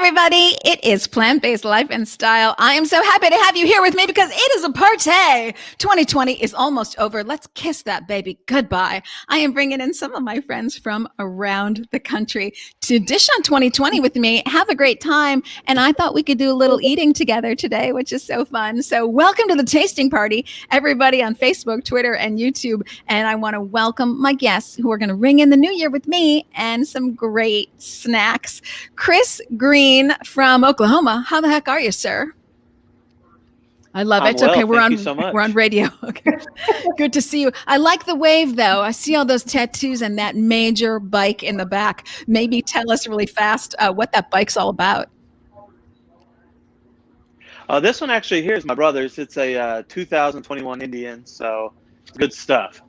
everybody. It is Plant-Based Life and Style. I am so happy to have you here with me because it is a party. 2020 is almost over. Let's kiss that baby goodbye. I am bringing in some of my friends from around the country to dish on 2020 with me, have a great time, and I thought we could do a little eating together today, which is so fun. So welcome to the tasting party, everybody on Facebook, Twitter, and YouTube. And I want to welcome my guests who are going to ring in the new year with me and some great snacks. Chris Green from Oklahoma. How the heck are you, sir? I love it. Well, okay, we're on radio. Okay. Good to see you. I like the wave though. I see all those tattoos and that major bike in the back. Maybe tell us really fast what that bike's all about. This one actually here is my brother's. It's a 2021 Indian, so good stuff.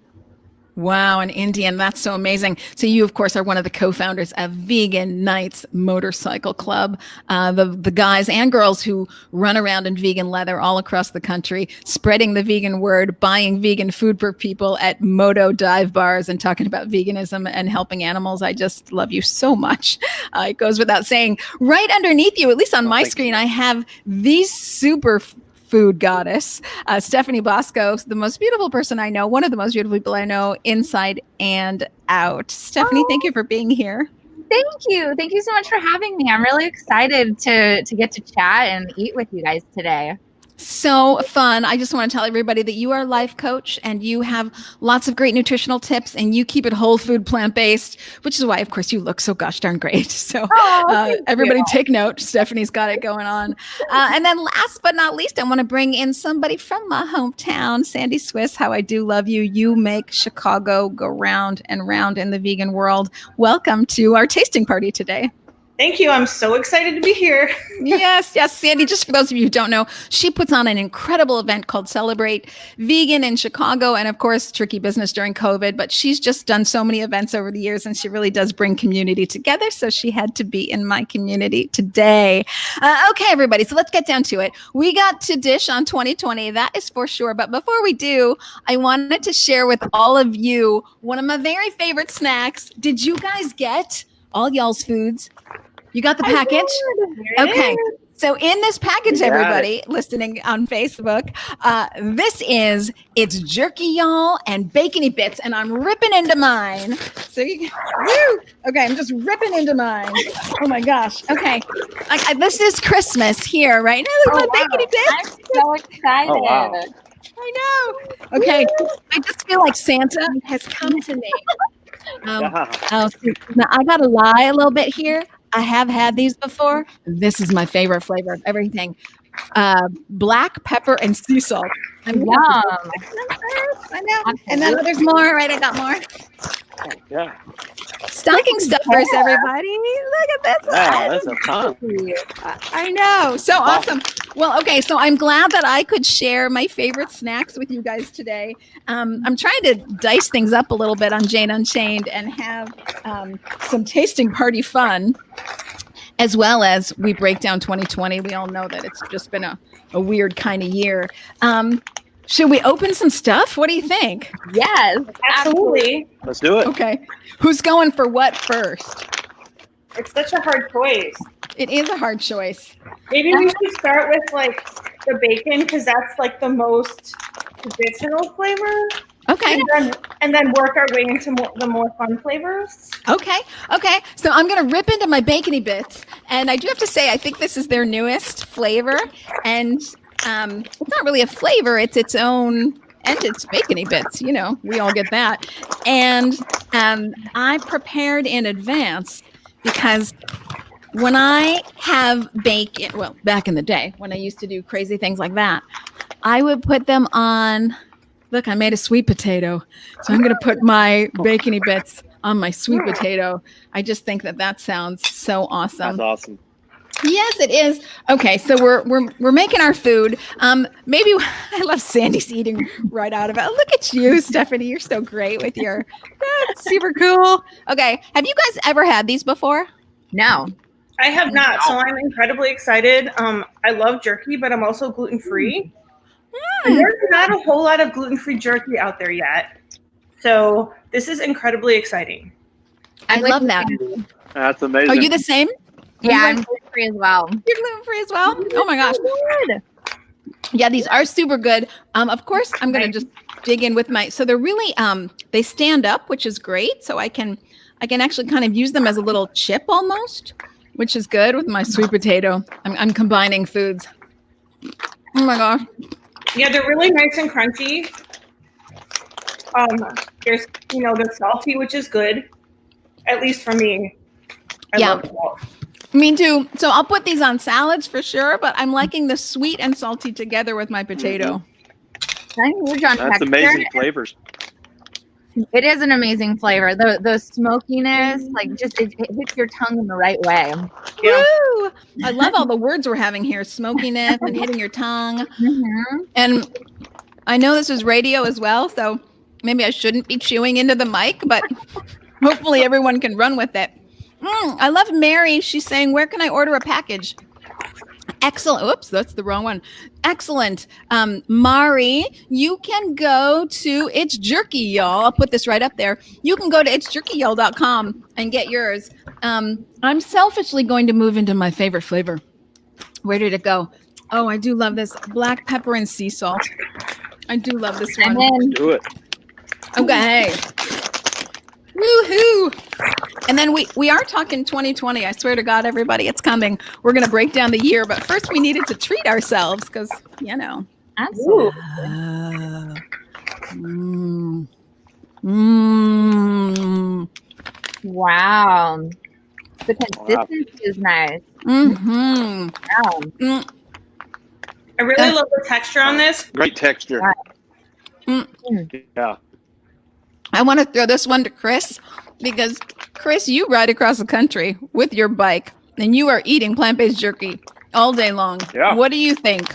Wow, an Indian. That's so amazing. So you, of course, are one of the co-founders of Vegan Knights Motorcycle Club, the guys and girls who run around in vegan leather all across the country, spreading the vegan word, buying vegan food for people at moto dive bars and talking about veganism and helping animals. I just love you so much. It goes without saying. Right underneath you, at least on my screen, I have the super food goddess, Stephanie Bosco, the most beautiful person I know, one of the most beautiful people I know, inside and out. Stephanie, thank you for being here. Thank you. Thank you so much for having me. I'm really excited to get to chat and eat with you guys today. So fun. I just want to tell everybody that you are a life coach and you have lots of great nutritional tips and you keep it whole food, plant-based, which is why, of course, you look so gosh darn great. So everybody take note. Stephanie's got it going on. And then last but not least, I want to bring in somebody from my hometown, Sandi Swiss. How I do love you. You make Chicago go round and round in the vegan world. Welcome to our tasting party today. Thank you. I'm so excited to be here. Yes. Sandi, just for those of you who don't know, she puts on an incredible event called Celebrate Vegan in Chicago. And of course, tricky business during COVID, but she's just done so many events over the years and she really does bring community together. So she had to be in my community today. Okay, everybody. So let's get down to it. We got to dish on 2020. That is for sure. But before we do, I wanted to share with all of you one of my very favorite snacks. Did you guys get all y'all's foods? You got the package? Okay. So in this package, everybody listening on Facebook, it's jerky, y'all, and bacony bits, and I'm ripping into mine. So okay, I'm just ripping into mine. Oh my gosh. Okay. This is Christmas here, right now. Look at my bacony bits. I'm so excited. Oh, wow. I know. Okay. I just feel like Santa has come to me. Now I got to lie a little bit here. I have had these before. This is my favorite flavor of everything. Black pepper and sea salt. Yum. I know. And then there's more, right? I got more. Yeah. Stocking stuffers, everybody. Look at this. Wow, that's a ton. I know. So awesome. Well, okay. So I'm glad that I could share my favorite snacks with you guys today. I'm trying to dice things up a little bit on Jane Unchained and have some tasting party fun, as well as we break down 2020. We all know that it's just been a weird kind of year. Should we open some stuff? What do you think? Yes, Absolutely. Let's do it. Okay. Who's going for what first? It's such a hard choice. It is a hard choice. Maybe we should start with like the bacon because that's like the most traditional flavor. Okay. And then work our way into the more fun flavors. Okay. So I'm going to rip into my bacony bits. And I do have to say, I think this is their newest flavor. And it's not really a flavor. It's its own, and it's bacony bits. You know, we all get that. And I prepared in advance because when I have bacon, well, back in the day when I used to do crazy things like that, I would put them on. Look, I made a sweet potato. So I'm going to put my bacony bits on my sweet potato. I just think that sounds so awesome. That's awesome. Yes, it is. Okay, so we're making our food. Maybe I love Sandy's eating right out of it. Look at you, Stephanie. You're so great with your that's super cool. Okay, have you guys ever had these before? No. I have not, so I'm incredibly excited. I love jerky, but I'm also gluten-free. And there's not a whole lot of gluten-free jerky out there yet. So this is incredibly exciting. I love that. That's amazing. Are you the same? Yeah, free as well. You're gluten-free as well? Oh my gosh. Good. Yeah, these are super good. Of course, I'm gonna just dig in with so they're really they stand up, which is great. So I can actually kind of use them as a little chip almost, which is good with my sweet potato. I'm combining foods. Oh my gosh. Yeah, they're really nice and crunchy. There's, they're salty, which is good, at least for me. I love salt. Me too. So I'll put these on salads for sure, but I'm liking the sweet and salty together with my potato. That's amazing flavors. It is an amazing flavor. The smokiness, like just it hits your tongue in the right way. Yeah. Woo! I love all the words we're having here: smokiness and hitting your tongue. Mm-hmm. And I know this is radio as well, so maybe I shouldn't be chewing into the mic, but hopefully everyone can run with it. I love Mary. She's saying, "Where can I order a package?" Excellent. Oops, that's the wrong one. Excellent. Mari, you can go to It's Jerky, y'all. I'll put this right up there. You can go to itsjerkyyall.com and get yours. I'm selfishly going to move into my favorite flavor. Where did it go? Oh, I do love this. Black pepper and sea salt. I do love this one. Do it. Okay. Woohoo! And then we are talking 2020. I swear to God, everybody, it's coming. We're going to break down the year. But first, we needed to treat ourselves because, Absolutely. Wow. The consistency is nice. Mm-hmm. Wow. I really love the texture on this. Great texture. Yeah. I want to throw this one to Chris because, Chris, you ride across the country with your bike and you are eating plant-based jerky all day long. Yeah. What do you think?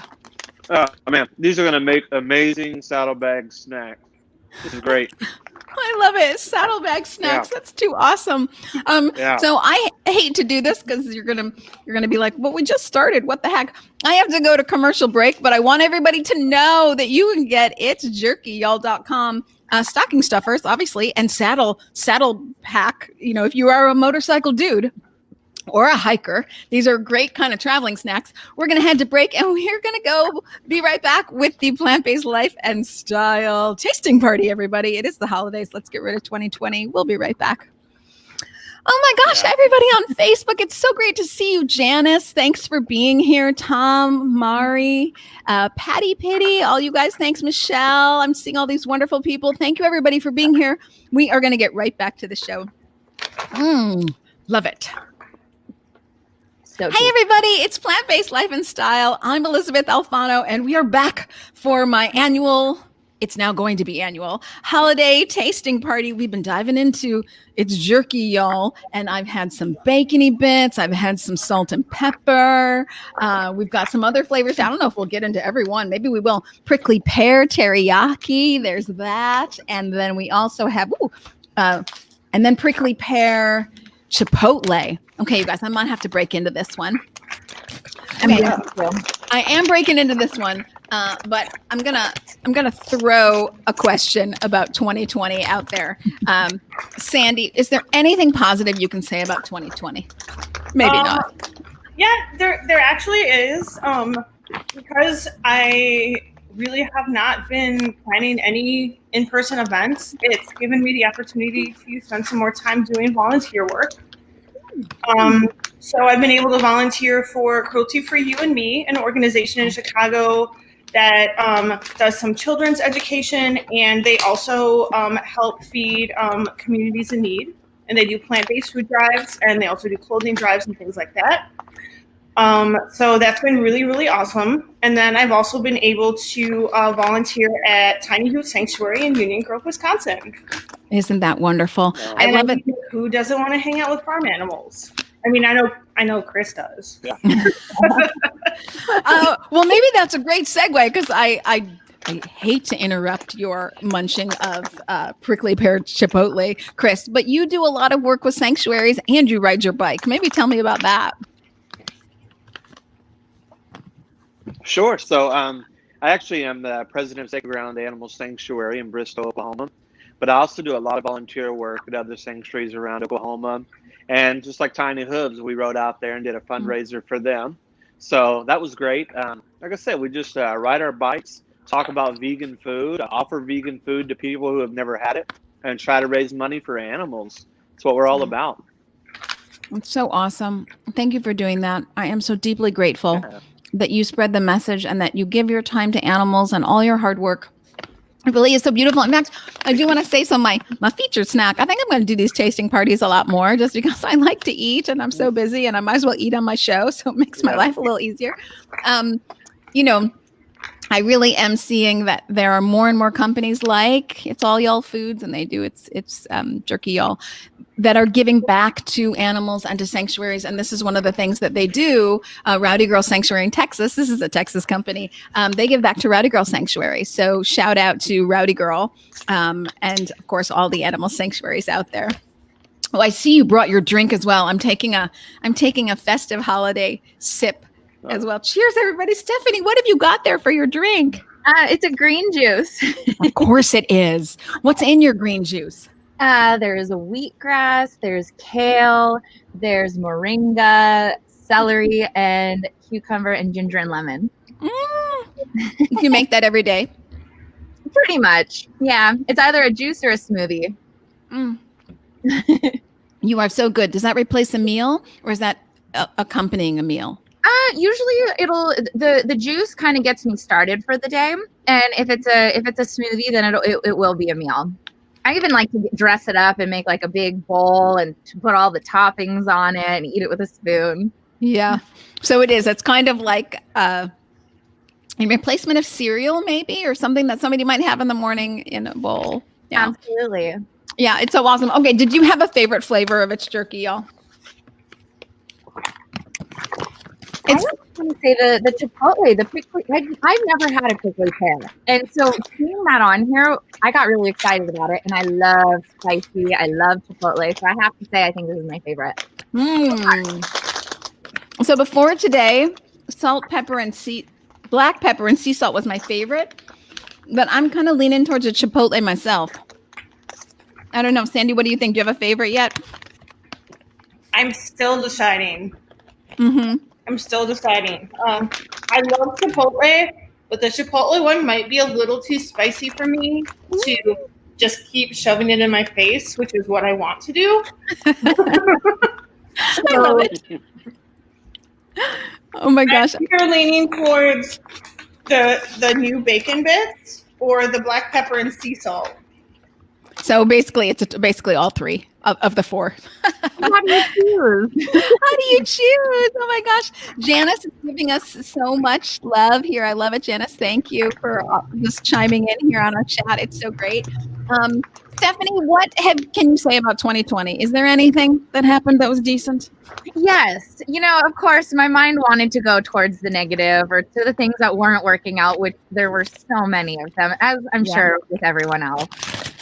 Man, these are going to make amazing saddlebag snacks. This is great. I love it. Saddlebag snacks. Yeah. That's too awesome. So I hate to do this because you're gonna be like, well, we just started. What the heck? I have to go to commercial break, but I want everybody to know that you can get itsjerkyyall.com stocking stuffers, obviously, and saddle pack. If you are a motorcycle dude or a hiker, these are great kind of traveling snacks. We're going to head to break and we're going to be right back with the plant-based life and style tasting party, everybody. It is the holidays. Let's get rid of 2020. We'll be right back. Oh my gosh, everybody on Facebook. It's so great to see you, Janice. Thanks for being here. Tom, Mari, Patty Pitty, all you guys. Thanks, Michelle. I'm seeing all these wonderful people. Thank you, everybody, for being here. We are going to get right back to the show. Love it. Hey everybody, it's Plant-Based Life and Style. I'm Elysabeth Alfano, and we are back for my annual, it's now going to be annual, holiday tasting party. We've been diving into It's Jerky, y'all, and I've had some bacony bits. I've had some salt and pepper. We've got some other flavors. I don't know if we'll get into every one. Maybe we will. Prickly pear teriyaki, there's that. And then we also have, and then prickly pear chipotle. Okay, you guys, I might have to break into this one. I am breaking into this one, but I'm gonna throw a question about 2020 out there. Sandy, is there anything positive you can say about 2020? Maybe not. Yeah, there actually is. Because I really have not been planning any in-person events, it's given me the opportunity to spend some more time doing volunteer work. So I've been able to volunteer for Cruelty Free You and Me, an organization in Chicago that does some children's education, and they also help feed communities in need. And they do plant-based food drives, and they also do clothing drives and things like that. So that's been really, really awesome. And then I've also been able to volunteer at Tiny Hoot Sanctuary in Union Grove, Wisconsin. Isn't that wonderful? I love it. Who doesn't want to hang out with farm animals? I mean, I know Chris does. Yeah. Well, maybe that's a great segue because I hate to interrupt your munching of prickly pear chipotle, Chris, but you do a lot of work with sanctuaries and you ride your bike. Maybe tell me about that. Sure. So I actually am the president of Sacred Ground Animal Sanctuary in Bristol, Oklahoma. But I also do a lot of volunteer work at other sanctuaries around Oklahoma And just like Tiny Hooves, we rode out there and did a fundraiser for them. So that was great. Like I said, we just ride our bikes, talk about vegan food, offer vegan food to people who have never had it, and try to raise money for animals. That's what we're all about. It's so awesome. Thank you for doing that. I am so deeply grateful that you spread the message and that you give your time to animals and all your hard work. It really is so beautiful. In fact, I do want to say, so my featured snack, I think I'm going to do these tasting parties a lot more just because I like to eat and I'm so busy and I might as well eat on my show. So it makes my life a little easier. You know, I really am seeing that there are more and more companies like It's All Y'all Foods, and they do it's Jerky Y'all, that are giving back to animals and to sanctuaries. And this is one of the things that they do. Rowdy Girl Sanctuary in Texas. This is a Texas company. They give back to Rowdy Girl Sanctuary. So shout out to Rowdy Girl, and of course all the animal sanctuaries out there. Oh, I see you brought your drink as well. I'm taking a festive holiday sip as well. Cheers, everybody. Stephanie, what have you got there for your drink? It's a green juice. Of course it is. What's in your green juice? There's a wheatgrass, there's kale, there's moringa, celery, and cucumber and ginger and lemon. You make that every day? Pretty much. Yeah. It's either a juice or a smoothie. You are so good. Does that replace a meal or is that accompanying a meal? Usually the juice kind of gets me started for the day. And if it's a smoothie, then it will be a meal. I even like to dress it up and make like a big bowl and to put all the toppings on it and eat it with a spoon. Yeah. So it is. It's kind of like a replacement of cereal maybe, or something that somebody might have in the morning in a bowl. Yeah. Absolutely. Yeah. It's so awesome. Okay. Did you have a favorite flavor of its jerky, y'all? I was going to say the chipotle, the prickly. I've never had a prickly pear, and so seeing that on here, I got really excited about it. And I love spicy. I love chipotle, so I have to say I think this is my favorite. So before today, black pepper and sea salt was my favorite, but I'm kind of leaning towards a chipotle myself. I don't know, Sandy. What do you think? Do you have a favorite yet? I'm still deciding. I'm still deciding. I love Chipotle, but the Chipotle one might be a little too spicy for me to just keep shoving it in my face, which is what I want to do. I love it. Oh my gosh. You're leaning towards the new bacon bits or the black pepper and sea salt. So basically, it's basically all three of the four. How do you choose? How do you choose? Oh my gosh. Janice is giving us so much love here. I love it, Janice. Thank you for just chiming in here on our chat. It's so great. Stephanie, what can you say about 2020? Is there anything that happened that was decent? Yes. Of course, my mind wanted to go towards the negative or to the things that weren't working out, which there were so many of them, as I'm sure with everyone else.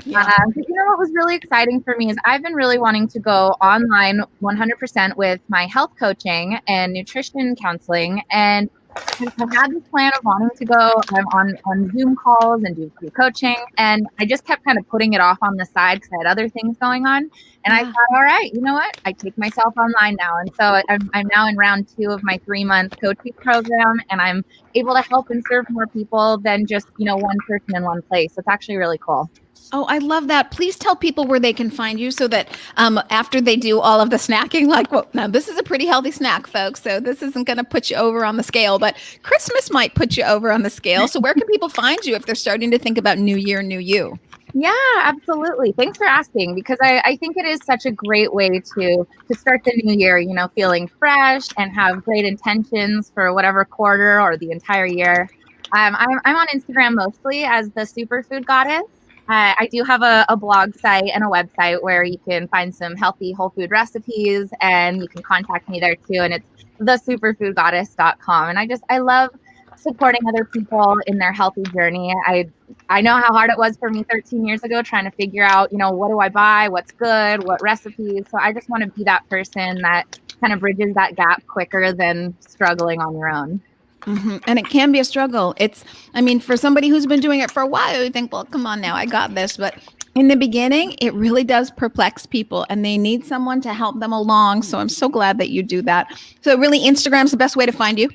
Yeah. But what was really exciting for me is I've been really wanting to go online 100% with my health coaching and nutrition counseling. And I had this plan of wanting to go on Zoom calls and do free coaching. And I just kept kind of putting it off on the side because I had other things going on. And I thought, all right, you know what? I take myself online now. And so I'm now in round 2 of my 3-month coaching program. And I'm able to help and serve more people than just, one person in one place. So it's actually really cool. Oh, I love that. Please tell people where they can find you so that after they do all of the snacking, now this is a pretty healthy snack, folks. So this isn't going to put you over on the scale, but Christmas might put you over on the scale. So where can people find you if they're starting to think about New Year, New You? Yeah, absolutely. Thanks for asking, because I think it is such a great way to start the new year, feeling fresh and have great intentions for whatever quarter or the entire year. I'm on Instagram mostly as the Superfood Goddess. I do have a blog site and a website where you can find some healthy whole food recipes, and you can contact me there too. And it's thesuperfoodgoddess.com. And I love supporting other people in their healthy journey. I know how hard it was for me 13 years ago trying to figure out, what do I buy, what's good, what recipes. So I just want to be that person that kind of bridges that gap quicker than struggling on your own. Mm-hmm. And it can be a struggle. For somebody who's been doing it for a while, you think, well, come on now, I got this. But in the beginning, it really does perplex people and they need someone to help them along. So I'm so glad that you do that. So really, Instagram's the best way to find you.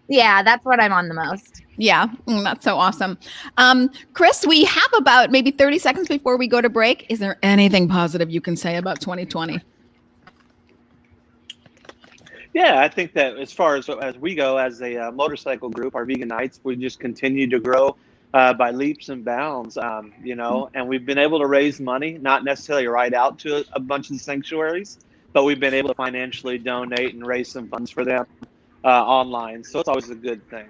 Yeah, that's what I'm on the most. Yeah, that's so awesome. Chris, we have about maybe 30 seconds before we go to break. Is there anything positive you can say about 2020? Yeah, I think that as far as we go as a motorcycle group, our Vegan Nights, we just continue to grow by leaps and bounds, and we've been able to raise money, not necessarily right out to a bunch of the sanctuaries, but we've been able to financially donate and raise some funds for them online. So it's always a good thing.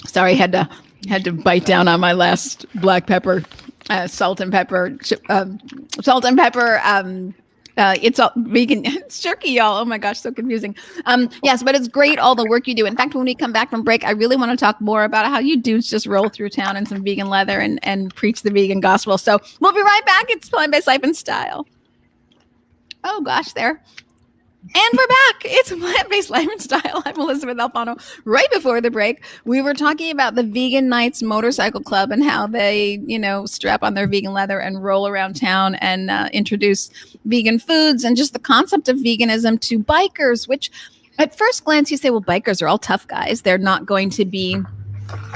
Sorry, had to bite down on my last black pepper, salt and pepper. It's all vegan. It's jerky, y'all. Oh my gosh, so confusing. Yes, but it's great, all the work you do. In fact, when we come back from break, I really want to talk more about how you dudes just roll through town in some vegan leather and preach the vegan gospel. So we'll be right back. It's Plant-Based Life and Style. Oh gosh, there. And we're back. It's Plant-Based Life and Style. I'm Elysabeth Alfano. Right before the break, we were talking about the Vegan Nights Motorcycle Club and how they, strap on their vegan leather and roll around town and introduce vegan foods and just the concept of veganism to bikers, which at first glance you say, well, bikers are all tough guys. They're not going to be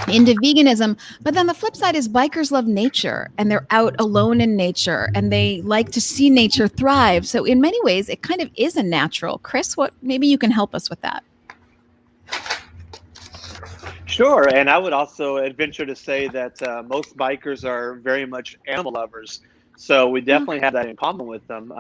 into veganism. But then the flip side is bikers love nature and they're out alone in nature and they like to see nature thrive. So in many ways, it kind of is a natural. Chris, maybe you can help us with that. Sure. And I would also venture to say that most bikers are very much animal lovers. So we definitely have that in common with them.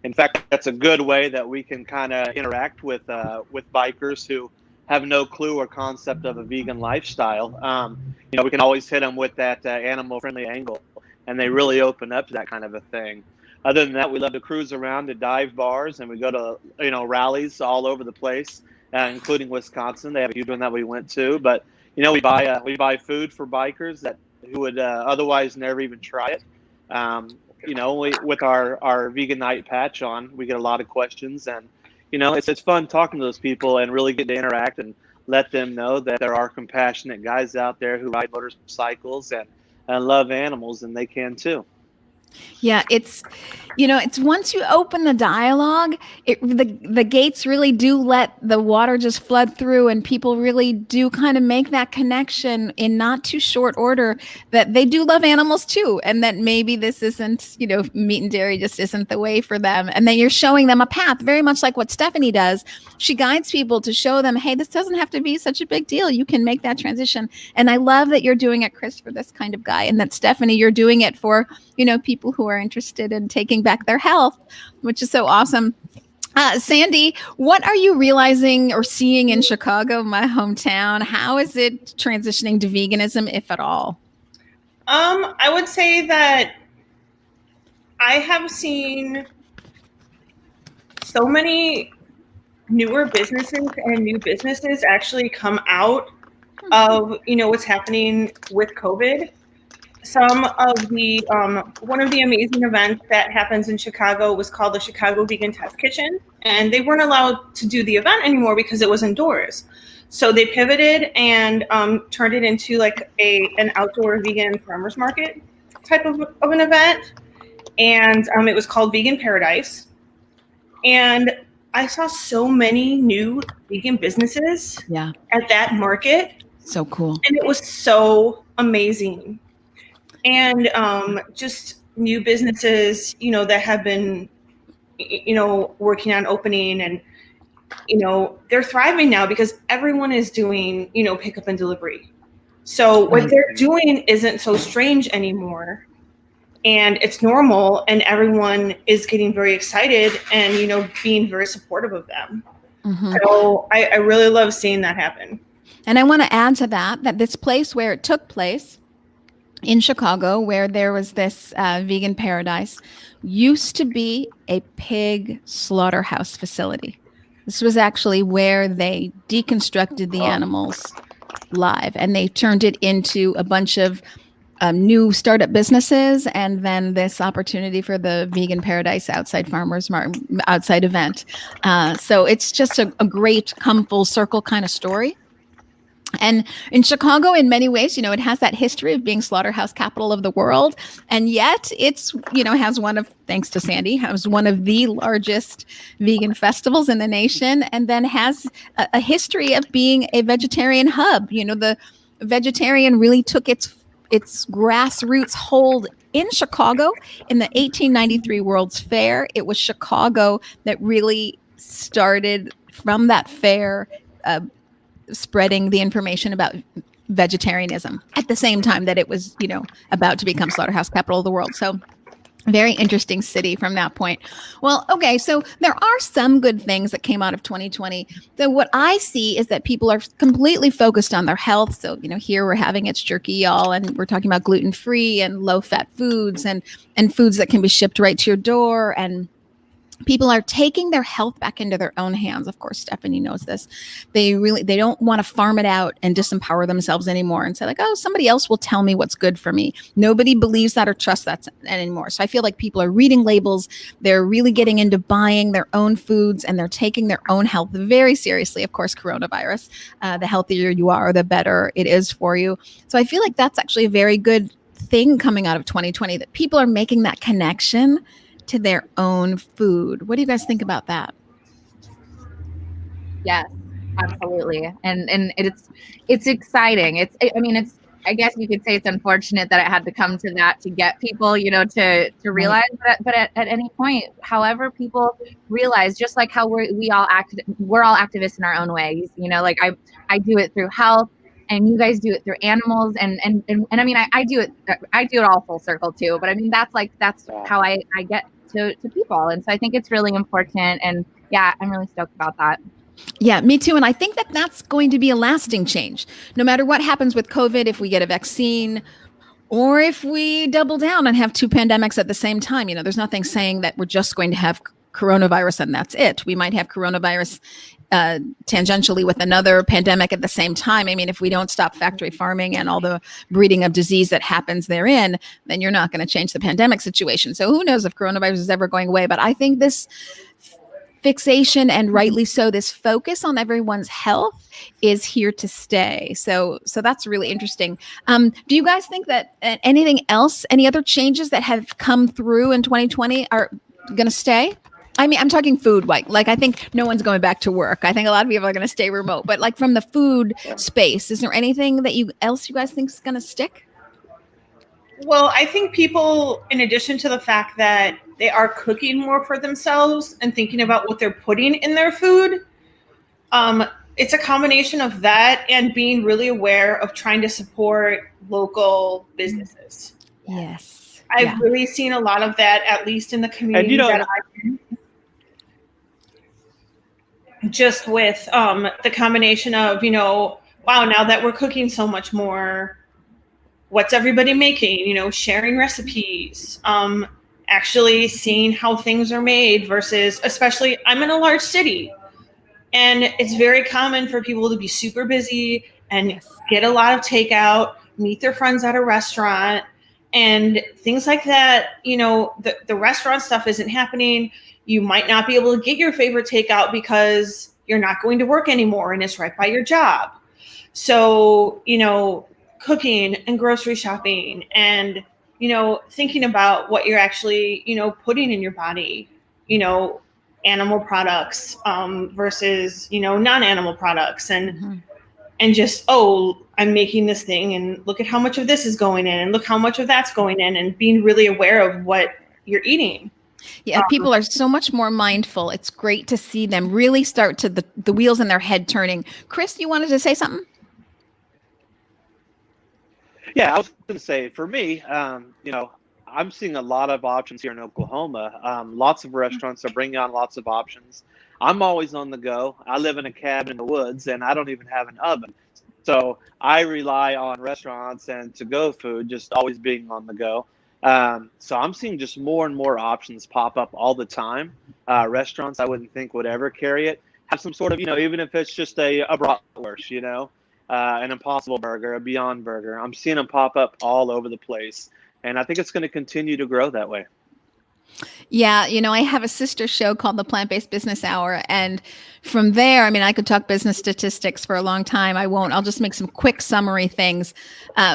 In fact, that's a good way that we can kind of interact with bikers who have no clue or concept of a vegan lifestyle. We can always hit them with that animal-friendly angle, and they really open up to that kind of a thing. Other than that, we love to cruise around to dive bars, and we go to rallies all over the place, including Wisconsin. They have a huge one that we went to. But we buy food for bikers who would otherwise never even try it. With our Vegan Night patch on, we get a lot of questions, and it's fun talking to those people and really get to interact and let them know that there are compassionate guys out there who ride motorcycles and love animals, and they can too. Yeah, it's once you open the dialogue, the gates really do let the water just flood through, and people really do kind of make that connection in not too short order that they do love animals too, and that maybe this isn't, meat and dairy just isn't the way for them. And then you're showing them a path, very much like what Stephanie does. She guides people to show them, hey, this doesn't have to be such a big deal. You can make that transition. And I love that you're doing it, Chris, for this kind of guy, and that Stephanie, you're doing it for, people who are interested in taking back their health, which is so awesome. Sandi, what are you realizing or seeing in Chicago, my hometown? How is it transitioning to veganism, if at all? I would say that I have seen so many newer businesses and new businesses actually come out of, what's happening with COVID. Some of the one of the amazing events that happens in Chicago was called the Chicago Vegan Test Kitchen, and they weren't allowed to do the event anymore because it was indoors. So they pivoted and turned it into like an outdoor vegan farmers market type of an event, and it was called Vegan Paradise. And I saw so many new vegan businesses at that market. So cool. And it was so amazing. And just new businesses, that have been, working on opening, and, they're thriving now because everyone is doing, pickup and delivery. So what they're doing isn't so strange anymore, and it's normal, and everyone is getting very excited and, being very supportive of them. Mm-hmm. So I really love seeing that happen. And I want to add to that this place where it took place, in Chicago, where there was this vegan paradise, used to be a pig slaughterhouse facility. This was actually where they deconstructed the animals live, and they turned it into a bunch of new startup businesses, and then this opportunity for the Vegan Paradise outside farmers market, outside event. So it's just a great come full circle kind of story. And in Chicago, in many ways, it has that history of being slaughterhouse capital of the world. And yet it's, has thanks to Sandi, has one of the largest vegan festivals in the nation, and then has a history of being a vegetarian hub. The vegetarian really took its grassroots hold in Chicago in the 1893 World's Fair. It was Chicago that really started from that fair, spreading the information about vegetarianism at the same time that it was, about to become slaughterhouse capital of the world. So very interesting city from that point. Well, okay, so there are some good things that came out of 2020. So what I see is that people are completely focused on their health. So, here we're having It's Jerky, y'all, and we're talking about gluten-free and low-fat foods and foods that can be shipped right to your door. And people are taking their health back into their own hands. Of course, Stephanie knows this. They don't want to farm it out and disempower themselves anymore and say like, oh, somebody else will tell me what's good for me. Nobody believes that or trusts that anymore. So I feel like people are reading labels. They're really getting into buying their own foods, and they're taking their own health very seriously. Of course, coronavirus, the healthier you are, the better it is for you. So I feel like that's actually a very good thing coming out of 2020, that people are making that connection to their own food. What do you guys think about that? Yes, absolutely. And it's exciting. I guess you could say it's unfortunate that it had to come to that to get people, to realize that. But at any point, however people realize, just like how we're all activists in our own ways. Like I do it through health, and you guys do it through animals, and I mean I do it all full circle too. But I mean that's how I get to people, and so I think it's really important. And yeah, I'm really stoked about that. Yeah, me too. And I think that that's going to be a lasting change. No matter what happens with COVID, if we get a vaccine or if we double down and have two pandemics at the same time, there's nothing saying that we're just going to have coronavirus and that's it. We might have coronavirus tangentially with another pandemic at the same time. I mean, if we don't stop factory farming and all the breeding of disease that happens therein, then you're not going to change the pandemic situation. So who knows if coronavirus is ever going away. But I think this fixation, and rightly so, this focus on everyone's health is here to stay. So that's really interesting. Do you guys think that anything else, any other changes that have come through in 2020 are going to stay? I mean, I'm talking food, like I think no one's going back to work. I think a lot of people are going to stay remote, but like from the food space, is there anything that you guys think is going to stick? Well, I think people, in addition to the fact that they are cooking more for themselves and thinking about what they're putting in their food, it's a combination of that and being really aware of trying to support local businesses. Yes. I've really seen a lot of that, at least in the community that I'm in. Just with the combination of, wow, now that we're cooking so much more, what's everybody making? Sharing recipes, actually seeing how things are made versus, especially I'm in a large city, and it's very common for people to be super busy and get a lot of takeout, meet their friends at a restaurant and things like that. The restaurant stuff isn't happening. You might not be able to get your favorite takeout because you're not going to work anymore and it's right by your job. So, cooking and grocery shopping and, thinking about what you're actually, putting in your body, animal products versus, non-animal products and just, I'm making this thing and look at how much of this is going in and look how much of that's going in, and being really aware of what you're eating. Yeah, people are so much more mindful. It's great to see them really start to the wheels in their head turning. Chris, you wanted to say something? Yeah, I was going to say, for me, I'm seeing a lot of options here in Oklahoma. Lots of restaurants are bringing on lots of options. I'm always on the go. I live in a cabin in the woods, and I don't even have an oven. So I rely on restaurants and to-go food just always being on the go. So I'm seeing just more and more options pop up all the time. Restaurants I wouldn't think would ever carry it have some sort of, even if it's just a bratwurst, an Impossible Burger, a Beyond Burger. I'm seeing them pop up all over the place. And I think it's going to continue to grow that way. Yeah, I have a sister show called the Plant-Based Business Hour. And from there, I mean, I could talk business statistics for a long time. I won't. I'll just make some quick summary things.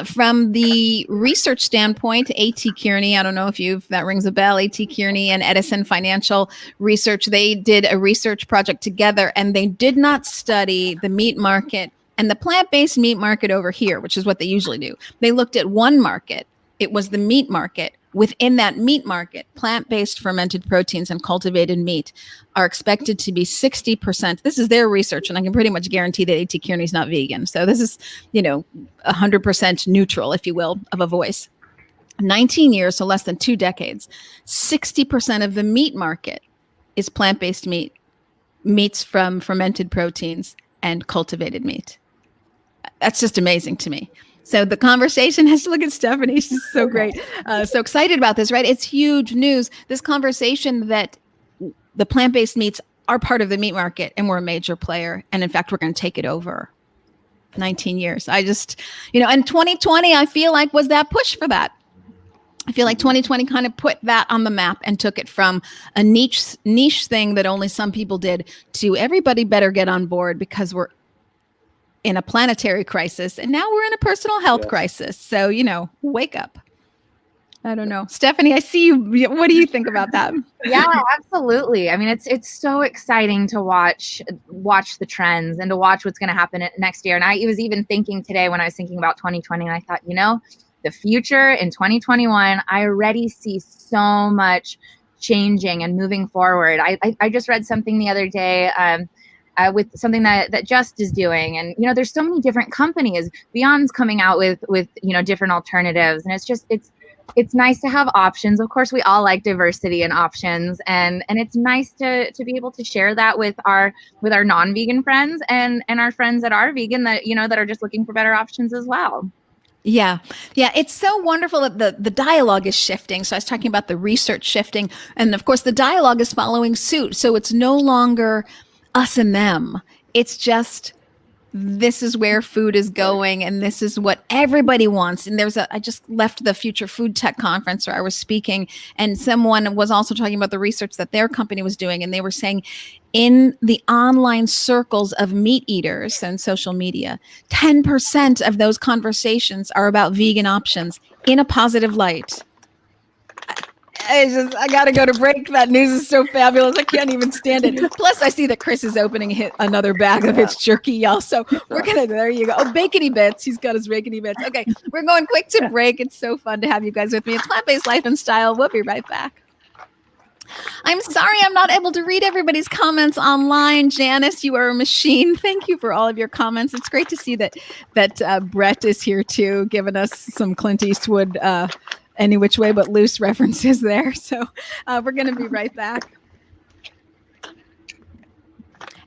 From the research standpoint, A.T. Kearney, I don't know if that rings a bell, A.T. Kearney and Edison Financial Research, they did a research project together, and they did not study the meat market and the plant-based meat market over here, which is what they usually do. They looked at one market. It was the meat market. Within that meat market, plant-based fermented proteins and cultivated meat are expected to be 60%. This is their research, and I can pretty much guarantee that A.T. Kearney is not vegan. So this is, 100% neutral, if you will, of a voice. 19 years, so less than 2 decades, 60% of the meat market is plant-based meats from fermented proteins and cultivated meat. That's just amazing to me. So the conversation has to look at Stephanie. She's so great. So excited about this, right? It's huge news. This conversation that the plant-based meats are part of the meat market and we're a major player. And in fact, we're going to take it over. 19 years. I just, and 2020, I feel like was that push for that. I feel like 2020 kind of put that on the map and took it from a niche thing that only some people did to everybody better get on board because we're in a planetary crisis, and now we're in a personal health crisis. So, wake up. I don't know. Stephanie, I see you. What do you think about that? Yeah, absolutely. I mean, it's so exciting to watch the trends and to watch what's going to happen next year. And I was even thinking today when I was thinking about 2020, and I thought, the future in 2021, I already see so much changing and moving forward. I just read something the other day, with something that Just is doing. And, there's so many different companies. Beyond's coming out with different alternatives. And it's nice to have options. Of course, we all like diversity and options. And it's nice to be able to share that with our non-vegan friends and our friends that are vegan that, that are just looking for better options as well. Yeah. It's so wonderful that the dialogue is shifting. So I was talking about the research shifting. And of course, the dialogue is following suit. So it's no longer us and them. It's just, this is where food is going and this is what everybody wants. And I just left the Future Food Tech Conference where I was speaking, and someone was also talking about the research that their company was doing. And they were saying in the online circles of meat eaters and social media, 10% of those conversations are about vegan options in a positive light. I got to go to break. That news is so fabulous. I can't even stand it. Plus, I see that Chris is opening another bag of his jerky, y'all. So there you go. Oh, Bacony Bits. He's got his Bacony Bits. Okay, we're going quick to break. It's so fun to have you guys with me. It's Plant-Based Life and Style. We'll be right back. I'm sorry I'm not able to read everybody's comments online. Janice, you are a machine. Thank you for all of your comments. It's great to see that Brett is here too, giving us some Clint Eastwood any which way but loose references there. So we're going to be right back.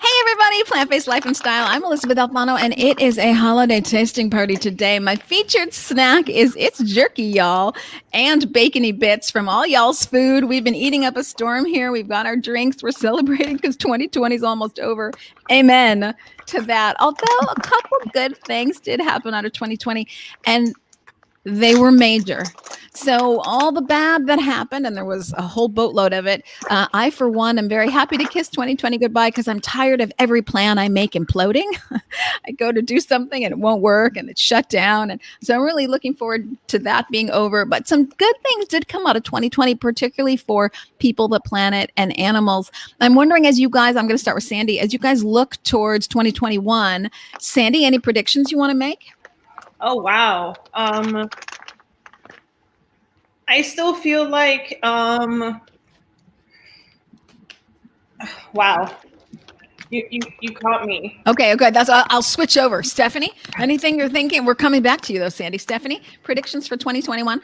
Hey everybody, Plant-Based Life and Style. I'm Elysabeth Alfano, and it is a holiday tasting party today. My featured snack it's jerky, y'all, and Bacony Bits from all y'all's food. We've been eating up a storm here. We've got our drinks. We're celebrating because 2020 is almost over. Amen to that. Although a couple good things did happen out of 2020, and they were major. So all the bad that happened, and there was a whole boatload of it, I, for one, am very happy to kiss 2020 goodbye because I'm tired of every plan I make imploding. I go to do something and it won't work and it's shut down. And so I'm really looking forward to that being over. But some good things did come out of 2020, particularly for people, the planet, and animals. I'm wondering, as you guys, I'm going to start with Sandi, as you guys look towards 2021, Sandi, any predictions you want to make? Oh, wow. I still feel like, wow. You caught me. Okay. I'll switch over. Stephanie, anything you're thinking? We're coming back to you though, Sandi. Stephanie, predictions for 2021?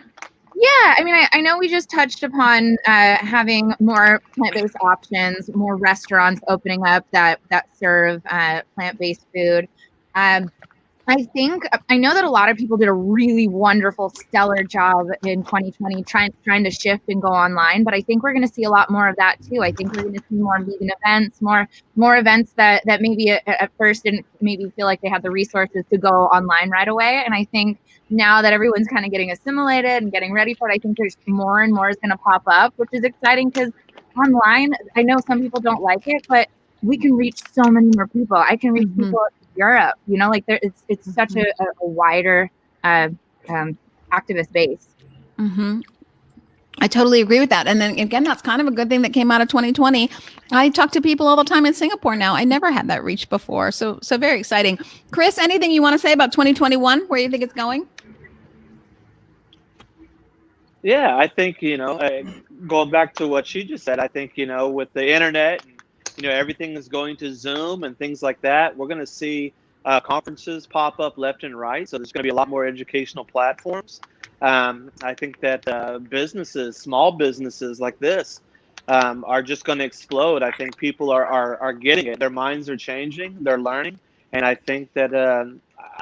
Yeah, I mean, I know we just touched upon having more plant-based options, more restaurants opening up that serve plant-based food. I know that a lot of people did a really wonderful, stellar job in 2020 trying to shift and go online, but I think we're going to see a lot more of that too. I think we're going to see more vegan events, more events that maybe at first didn't maybe feel like they had the resources to go online right away. And I think now that everyone's kind of getting assimilated and getting ready for it, I think there's more and more is going to pop up, which is exciting because online, I know some people don't like it, but we can reach so many more people. I can reach people Europe, like it's such a wider activist base. I totally agree with that. And then again, that's kind of a good thing that came out of 2020. I talk to people all the time in Singapore now. I never had that reach before. So very exciting. Chris, anything you want to say about 2021, where you think it's going? Yeah, I think, going back to what she just said, I think, with the internet, everything is going to Zoom and things like that. We're going to see conferences pop up left and right. So there's going to be a lot more educational platforms. I think that small businesses like this are just going to explode. I think people are getting it. Their minds are changing. They're learning. And I think that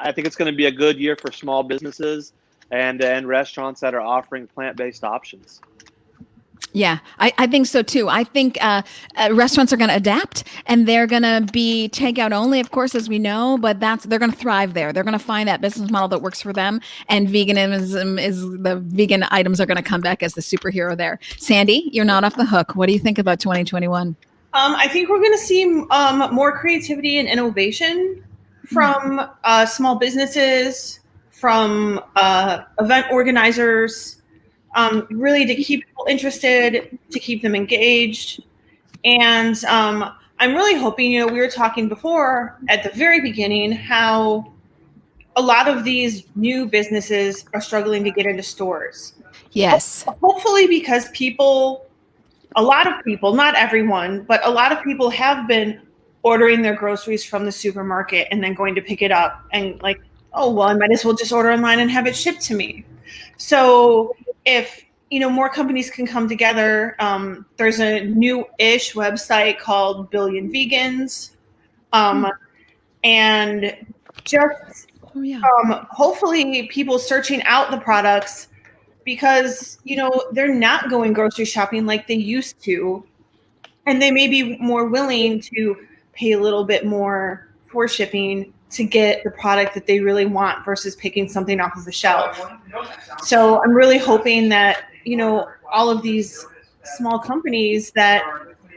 it's going to be a good year for small businesses and restaurants that are offering plant-based options. Yeah, I think so too. I think restaurants are going to adapt, and they're going to be takeout only, of course, as we know, but they're going to thrive there. They're going to find that business model that works for them, and the vegan items are going to come back as the superhero there. Sandi, you're not off the hook. What do you think about 2021? I think we're going to see more creativity and innovation from small businesses, from event organizers, really to keep people interested, to keep them engaged. And I'm really hoping, we were talking before at the very beginning how a lot of these new businesses are struggling to get into stores. Yes. Hopefully because a lot of people, not everyone, but a lot of people have been ordering their groceries from the supermarket and then going to pick it up and like, oh, well, I might as well just order online and have it shipped to me. So if more companies can come together, there's a new-ish website called Billion Vegans, and just hopefully people searching out the products because they're not going grocery shopping like they used to, and they may be more willing to pay a little bit more for shipping to get the product that they really want versus picking something off of the shelf. So I'm really hoping that, all of these small companies that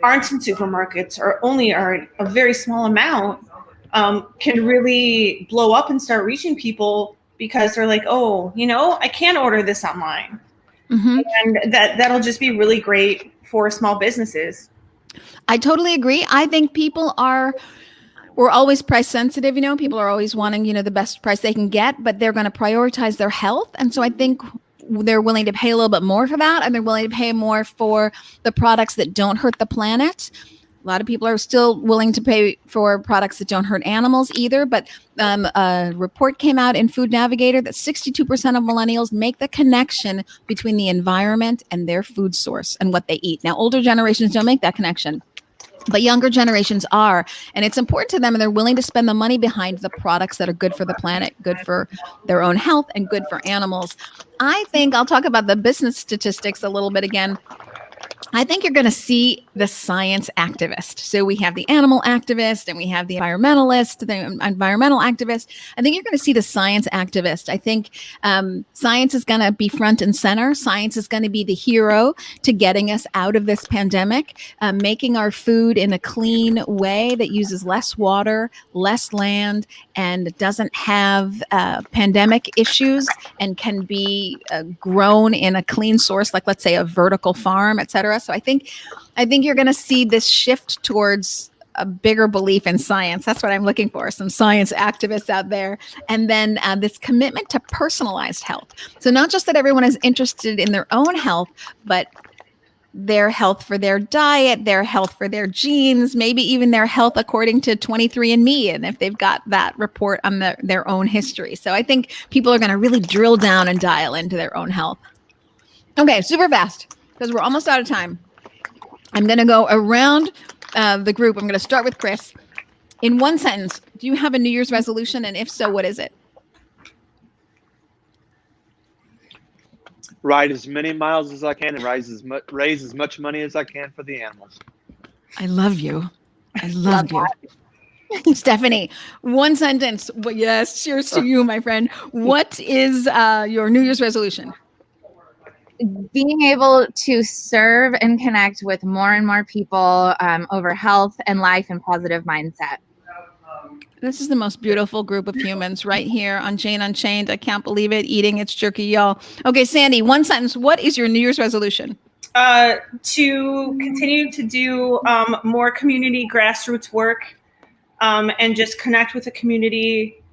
aren't in supermarkets or only are a very small amount can really blow up and start reaching people because they're like, oh, I can order this online. And that'll just be really great for small businesses. I totally agree. I think we're always price sensitive, people are always wanting, the best price they can get, but they're going to prioritize their health. And so I think they're willing to pay a little bit more for that. And they're willing to pay more for the products that don't hurt the planet. A lot of people are still willing to pay for products that don't hurt animals either. But a report came out in Food Navigator that 62% of millennials make the connection between the environment and their food source and what they eat. Now, older generations don't make that connection, but younger generations are, and it's important to them, and they're willing to spend the money behind the products that are good for the planet, good for their own health, and good for animals. I think I'll talk about the business statistics a little bit again. I think you're going to see the science activist. So we have the animal activist and we have the environmentalist, the environmental activist. I think you're going to see the science activist. I think science is going to be front and center. Science is going to be the hero to getting us out of this pandemic, making our food in a clean way that uses less water, less land, and doesn't have pandemic issues and can be grown in a clean source, like let's say a vertical farm, et cetera. So I think you're going to see this shift towards a bigger belief in science. That's what I'm looking for, some science activists out there. And then this commitment to personalized health. So not just that everyone is interested in their own health, but their health for their diet, their health for their genes, maybe even their health according to 23andMe, and if they've got that report on their own history. So I think people are going to really drill down and dial into their own health. Okay, super fast, because we're almost out of time. I'm going to go around the group. I'm going to start with Chris. In one sentence, do you have a New Year's resolution? And if so, what is it? ride as many miles as I can and raise as much money as I can for the animals. I love you. I love you. Stephanie, one sentence. Well, yes, cheers to you, my friend. What is your New Year's resolution? Being able to serve and connect with more and more people over health and life and positive mindset. This is the most beautiful group of humans right here on Jane Unchained. I can't believe it. Eating its jerky, y'all. Okay, Sandi, one sentence. What is your New Year's resolution? To continue to do more community grassroots work and just connect with the community.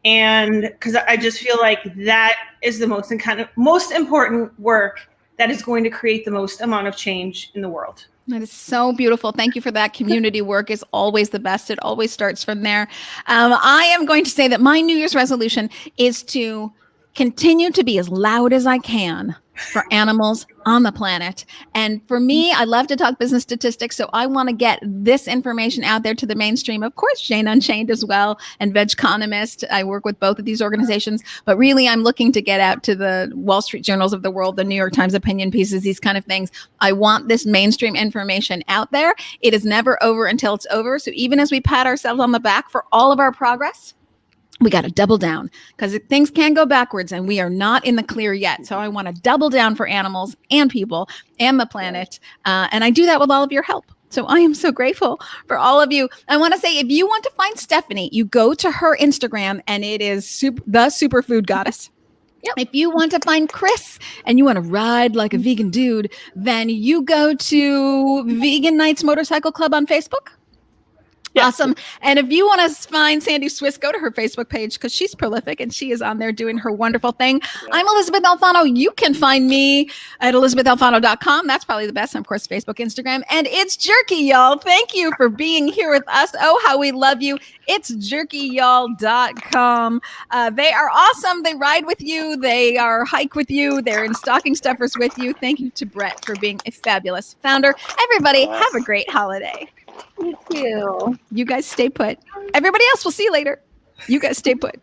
And because I just feel like that is the most important work that is going to create the most amount of change in the world. That is so beautiful. Thank you for that. Community work is always the best. It always starts from there. I am going to say that my New Year's resolution is to continue to be as loud as I can for animals on the planet. And for me, I love to talk business statistics. So I want to get this information out there to the mainstream. Of course, Jane Unchained as well, and Vegconomist. I work with both of these organizations, but really I'm looking to get out to the Wall Street journals of the world, the New York Times opinion pieces, these kind of things. I want this mainstream information out there. It is never over until it's over. So even as we pat ourselves on the back for all of our progress, we got to double down because things can go backwards and we are not in the clear yet. So I want to double down for animals and people and the planet. And I do that with all of your help. So I am so grateful for all of you. I want to say, if you want to find Stephanie, you go to her Instagram and it is the Superfood Goddess. Yep. If you want to find Chris and you want to ride like a vegan dude, then you go to Vegan Nights Motorcycle Club on Facebook. Yes. Awesome. And if you want to find Sandi Swiss, go to her Facebook page because she's prolific and she is on there doing her wonderful thing. Yeah. I'm Elysabeth Alfano. You can find me at ElysabethAlfano.com. That's probably the best. And of course, Facebook, Instagram. And it's Jerky, y'all. Thank you for being here with us. Oh, how we love you. It's jerkyyall.com. They are awesome. They ride with you. They are hike with you. They're in stocking stuffers with you. Thank you to Brett for being a fabulous founder. Everybody, have a great holiday. You too. You guys stay put. Everybody else, we'll see you later. You guys stay put.